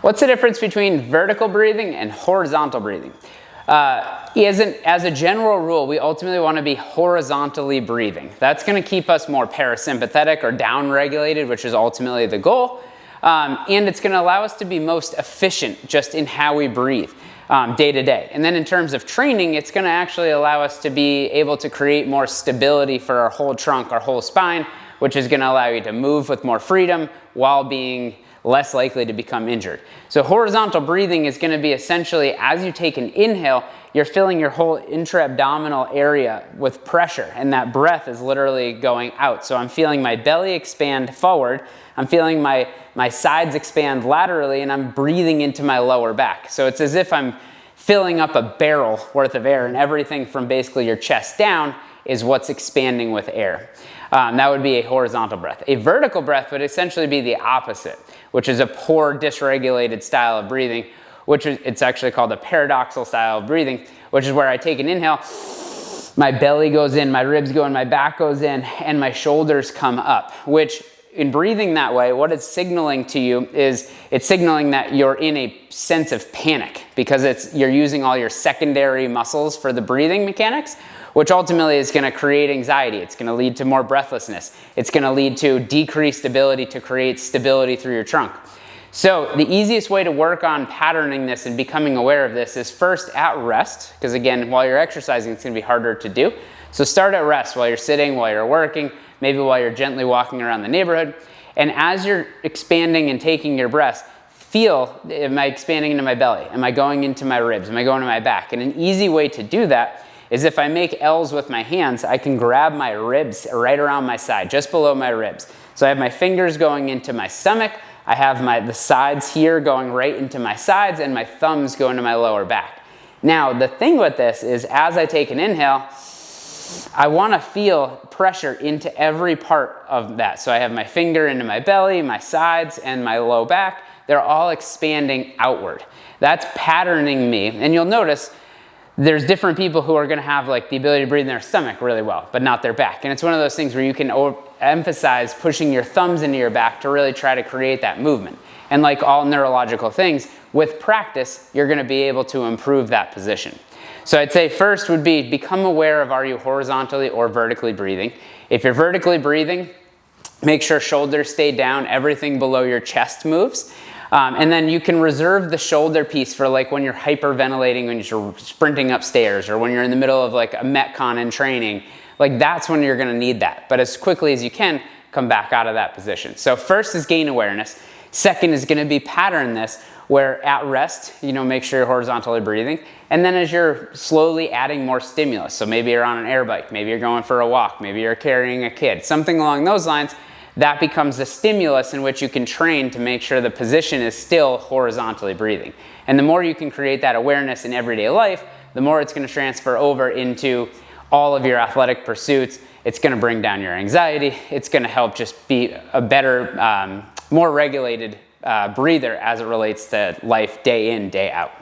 What's the difference between vertical breathing and horizontal breathing? As a general rule, we ultimately want to be horizontally breathing. That's going to keep us more parasympathetic or down-regulated, which is ultimately the goal. And it's going to allow us to be most efficient just in how we breathe day to day. And then in terms of training, it's going to actually allow us to be able to create more stability for our whole trunk, our whole spine, which is going to allow you to move with more freedom while being less likely to become injured. So horizontal breathing is going to be essentially, as you take an inhale, you're filling your whole intra-abdominal area with pressure, and that breath is literally going out. So I'm feeling my belly expand forward, I'm feeling my sides expand laterally, and I'm breathing into my lower back. So it's as if I'm filling up a barrel worth of air, and everything from basically your chest down is what's expanding with air. That would be a horizontal breath. A vertical breath would essentially be the opposite, which is a poor, dysregulated style of breathing, it's actually called a paradoxal style of breathing, which is where I take an inhale, my belly goes in, my ribs go in, my back goes in, and my shoulders come up, which in breathing that way, what it's signaling to you is it's signaling that you're in a sense of panic because you're using all your secondary muscles for the breathing mechanics, which ultimately is going to create anxiety. It's going to lead to more breathlessness. It's going to lead to decreased ability to create stability through your trunk. So the easiest way to work on patterning this and becoming aware of this is first at rest, because again, while you're exercising, it's going to be harder to do. So start at rest while you're sitting, while you're working, maybe while you're gently walking around the neighborhood. And as you're expanding and taking your breaths, feel, am I expanding into my belly? Am I going into my ribs? Am I going to my back? And an easy way to do that is if I make L's with my hands, I can grab my ribs right around my side, just below my ribs. So I have my fingers going into my stomach, I have the sides here going right into my sides, and my thumbs go into my lower back. Now, the thing with this is as I take an inhale, I want to feel pressure into every part of that. So I have my finger into my belly, my sides, and my low back. They're all expanding outward. That's patterning me. And you'll notice there's different people who are going to have like the ability to breathe in their stomach really well, but not their back. And it's one of those things where you can emphasize pushing your thumbs into your back to really try to create that movement. And like all neurological things, with practice, you're going to be able to improve that position. So I'd say first would be become aware of, are you horizontally or vertically breathing? If you're vertically breathing, make sure shoulders stay down, everything below your chest moves. And then you can reserve the shoulder piece for like when you're hyperventilating, when you're sprinting upstairs, or when you're in the middle of like a Metcon in training. Like that's when you're going to need that. But as quickly as you can, come back out of that position. So first is gain awareness. Second is going to be pattern this, where at rest, make sure you're horizontally breathing. And then as you're slowly adding more stimulus, so maybe you're on an air bike, maybe you're going for a walk, maybe you're carrying a kid, something along those lines, that becomes a stimulus in which you can train to make sure the position is still horizontally breathing. And the more you can create that awareness in everyday life, the more it's going to transfer over into all of your athletic pursuits. It's going to bring down your anxiety. It's going to help just be a better, more regulated breather as it relates to life day in, day out.